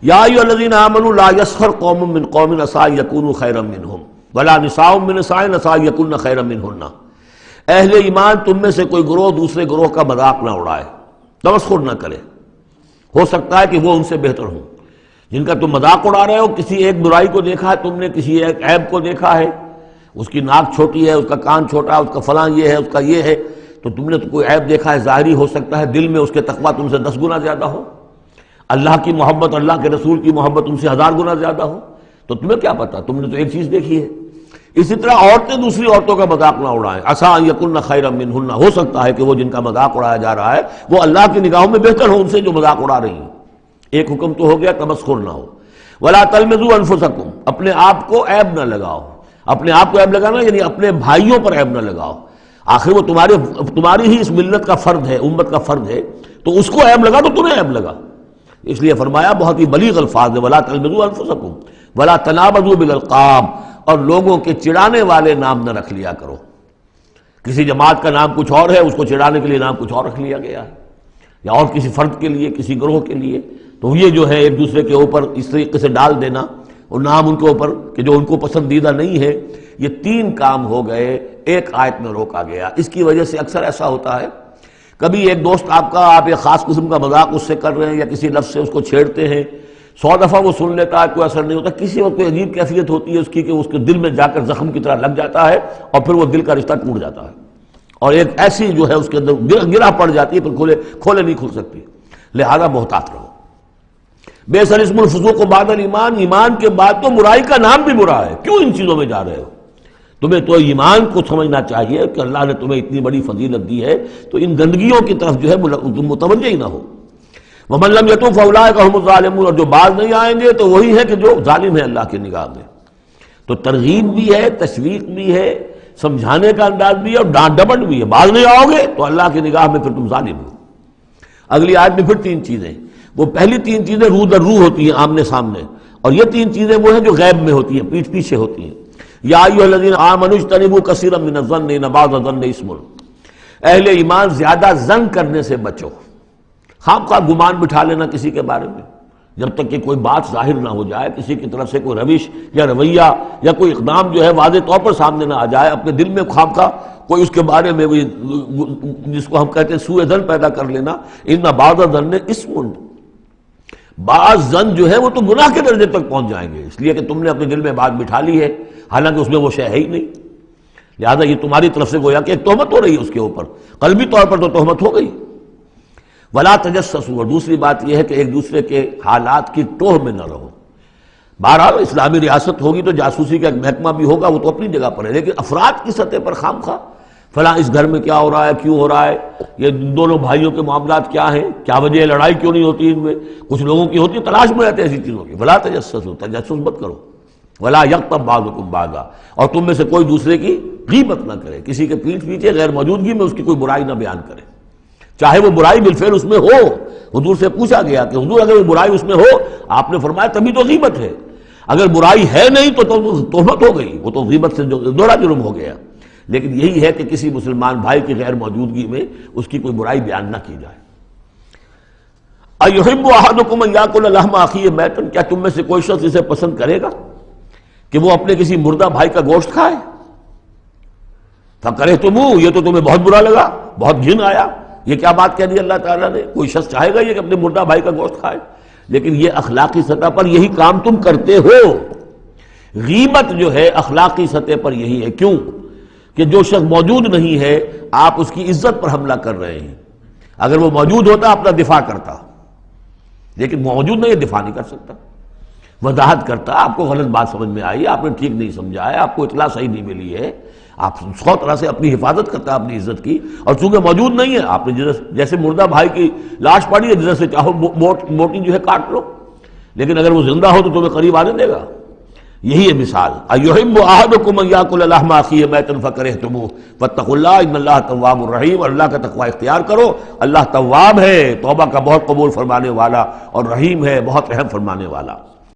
یا ایھا الذین آمنوا لا یسخر قوم من قوم عسى ان یکونوا خیرا منهم ولا نساء من نساء عسى ان یکن خیرا منهن. اہل ایمان تم میں سے کوئی گروہ دوسرے گروہ کا مذاق نہ اڑائے، تمسخر نہ کرے، ہو سکتا ہے کہ وہ ان سے بہتر ہوں. جن کا تم مذاق اڑا رہے ہو، کسی ایک برائی کو دیکھا ہے تم نے، کسی ایک عیب کو دیکھا ہے، اس کی ناک چھوٹی ہے، اس کا کان چھوٹا ہے، اس کا فلاں یہ ہے، اس کا یہ ہے، تو تم نے تو کوئی عیب دیکھا ہے ظاہری، ہو سکتا ہے دل میں اس کے تقویٰ تم سے 10 گنا زیادہ ہو، اللہ کی محبت، اللہ کے رسول کی محبت تم سے 1000 گنا زیادہ ہو، تو تمہیں کیا پتا، تم نے تو ایک چیز دیکھی ہے. اسی طرح عورتیں دوسری عورتوں کا مذاق نہ اڑائیں. عسیٰ ان یکن خیرا منہن، ہو سکتا ہے کہ وہ جن کا مذاق اڑایا جا رہا ہے وہ اللہ کی نگاہوں میں بہتر ہو ان سے جو مذاق اڑا رہی ہیں. ایک حکم تو ہو گیا تمسخر نہ ہو. ولا تلمزوا انفسکم، اپنے آپ کو عیب نہ لگاؤ. اپنے آپ کو عیب لگانا یعنی اپنے بھائیوں پر عیب نہ لگاؤ. آخر وہ تمہاری ہی اس ملت کا فرد ہے، امت کا فرد ہے، تو اس کو عیب لگا تو تمہیں عیب لگا. اس لیے فرمایا بہت ہی بلیغ الفاظ ہے، ولا تلمزوا انفسکم ولا تنابزوا بالالقاب، اور لوگوں کے چڑانے والے نام نہ رکھ لیا کرو. کسی جماعت کا نام کچھ اور ہے، اس کو چڑانے کے لیے نام کچھ اور رکھ لیا گیا ہے، یا اور کسی فرد کے لیے، کسی گروہ کے لیے. تو یہ جو ہے ایک دوسرے کے اوپر اس طریقے سے ڈال دینا اور نام ان کے اوپر کہ جو ان کو پسندیدہ نہیں ہے، یہ 3 کام ہو گئے ایک آیت میں روکا گیا. اس کی وجہ سے اکثر ایسا ہوتا ہے، کبھی ایک دوست آپ ایک خاص قسم کا مذاق اس سے کر رہے ہیں یا کسی لفظ سے اس کو چھیڑتے ہیں، 100 دفعہ وہ سن لیتا ہے، کوئی اثر نہیں ہوتا. کسی وقت کوئی عجیب کیفیت ہوتی ہے اس کی کہ اس کے دل میں جا کر زخم کی طرح لگ جاتا ہے اور پھر وہ دل کا رشتہ ٹوٹ جاتا ہے، اور ایک ایسی جو ہے اس کے اندر گرہ پڑ جاتی ہے، پھر کھولے نہیں کھل سکتی. لہذا محتاط رہو. بئس الاسم الفسوق بعد الایمان، ایمان کے بعد تو برائی کا نام بھی برا ہے. کیوں ان چیزوں میں جا رہے ہو؟ تمہیں تو ایمان کو سمجھنا چاہیے کہ اللہ نے تمہیں اتنی بڑی فضیلت دی ہے، تو ان گندگیوں کی طرف جو ہے تم متوجہ ہی نہ ہو. وَمَن لَّمْ يَتُوبْ فَأُولَٰئِكَ هُمُ الظَّالِمُونَ، اور جو باز نہیں آئیں گے تو وہی ہے کہ جو ظالم ہے اللہ کی نگاہ میں. تو ترغیب بھی ہے، تشویق بھی ہے، سمجھانے کا انداز بھی ہے، اور ڈانٹ ڈپٹ بھی ہے. باز نہیں آؤ گے تو اللہ کی نگاہ میں پھر تم ظالم ہو. اگلی آیت میں پھر 3 چیزیں، وہ پہلی 3 چیزیں روح در روح ہوتی ہیں، آمنے سامنے، اور یہ 3 چیزیں وہ ہیں جو غیب میں ہوتی ہیں، پیٹھ پیچھے ہوتی ہیں. یا ایھا الذین آمنوا اجتنبوا کثیرا من الظن ان بعض الظن اثم، اہل ایمان زیادہ ظن کرنے سے بچو. خام خواہ گمان بٹھا لینا کسی کے بارے میں، جب تک کہ کوئی بات ظاہر نہ ہو جائے، کسی کی طرف سے کوئی روش یا رویہ یا کوئی اقدام جو ہے واضح طور پر سامنے نہ آ جائے، اپنے دل میں خام خواہ کوئی اس کے بارے میں جس کو ہم کہتے ہیں سوء ظن پیدا کر لینا. ان بعض الظن اثم، بعض ظن جو ہے وہ تو گناہ کے درجے تک پہنچ جائیں گے، اس لیے کہ تم نے اپنے دل میں بات بٹھا لی ہے حالانکہ اس میں وہ شے ہے ہی نہیں. لہذا یہ تمہاری طرف سے گویا کہ ایک تہمت ہو رہی ہے اس کے اوپر، قلبی طور پر تو تہمت ہو گئی. ولا تجسسوا، اور دوسری بات یہ ہے کہ ایک دوسرے کے حالات کی ٹوہ میں نہ رہو. بہرحال اسلامی ریاست ہوگی تو جاسوسی کا ایک محکمہ بھی ہوگا، وہ تو اپنی جگہ پر ہے، لیکن افراد کی سطح پر خام خواہ فلاں اس گھر میں کیا ہو رہا ہے، کیوں ہو رہا ہے، یہ دونوں بھائیوں کے معاملات کیا ہیں، کیا وجہ ہے، لڑائی کیوں نہیں ہوتی ان میں، کچھ لوگوں کی ہوتی ہے، تلاش میں رہتے ہیں ایسی چیزوں کی. ولا تجسسوا، تجسس مت کرو. ولا یغتب بعضکم بعضا، اور تم میں سے کوئی دوسرے کی غیبت نہ کرے، کسی کے پیٹھ پیچھے غیر موجودگی میں اس کی کوئی برائی نہ بیان کرے، چاہے وہ برائی بالفعل اس میں ہو. حضور سے پوچھا گیا کہ حضور اگر وہ برائی اس میں ہو، آپ نے فرمایا تبھی تو غیبت ہے، اگر برائی ہے نہیں تو تہمت ہو گئی، وہ تو غیبت سے دوہرا جرم ہو گیا. لیکن یہی ہے کہ کسی مسلمان بھائی کی غیر موجودگی میں اس کی کوئی برائی بیان نہ کی جائے. ایحب احدکم ان یاکل لحم اخیہ میتا، کیا تم میں سے کوئی شخص اسے پسند کرے گا کہ وہ اپنے کسی مردہ بھائی کا گوشت کھائے؟ فکرہتموہ، یہ تو تمہیں بہت برا لگا، بہت گھن آیا. یہ کیا بات کہہ دی اللہ تعالیٰ نے؟ کوئی شخص چاہے گا یہ کہ اپنے مردہ بھائی کا گوشت کھائے؟ لیکن یہ اخلاقی سطح پر یہی کام تم کرتے ہو. غیبت جو ہے اخلاقی سطح پر یہی ہے. کیوں کہ جو شخص موجود نہیں ہے آپ اس کی عزت پر حملہ کر رہے ہیں. اگر وہ موجود ہوتا اپنا دفاع کرتا، لیکن موجود نہیں ہے، دفاع نہیں کر سکتا، وضاحت کرتا، آپ کو غلط بات سمجھ میں آئی، آپ نے ٹھیک نہیں سمجھا ہے، آپ کو اطلاع صحیح نہیں ملی ہے، آپ 100 طرح سے اپنی حفاظت کرتا ہے اپنی عزت کی. اور چونکہ موجود نہیں ہے، آپ نے جیسے مردہ بھائی کی لاش پڑی ہے، جدھر سے چاہو موٹی جو ہے کاٹ لو، لیکن اگر وہ زندہ ہو تو تمہیں قریب آنے دے گا. یہی ہے مثال. ایحب احدکم ان یاکل لحم اخیہ میتا فکرہتموہ واتقوا اللہ ان اللہ تواب الرحیم، اور اللہ کا تقوی اختیار کرو، اللہ تواب ہے، توبہ کا بہت قبول فرمانے والا، اور رحیم ہے، بہت رحم فرمانے والا.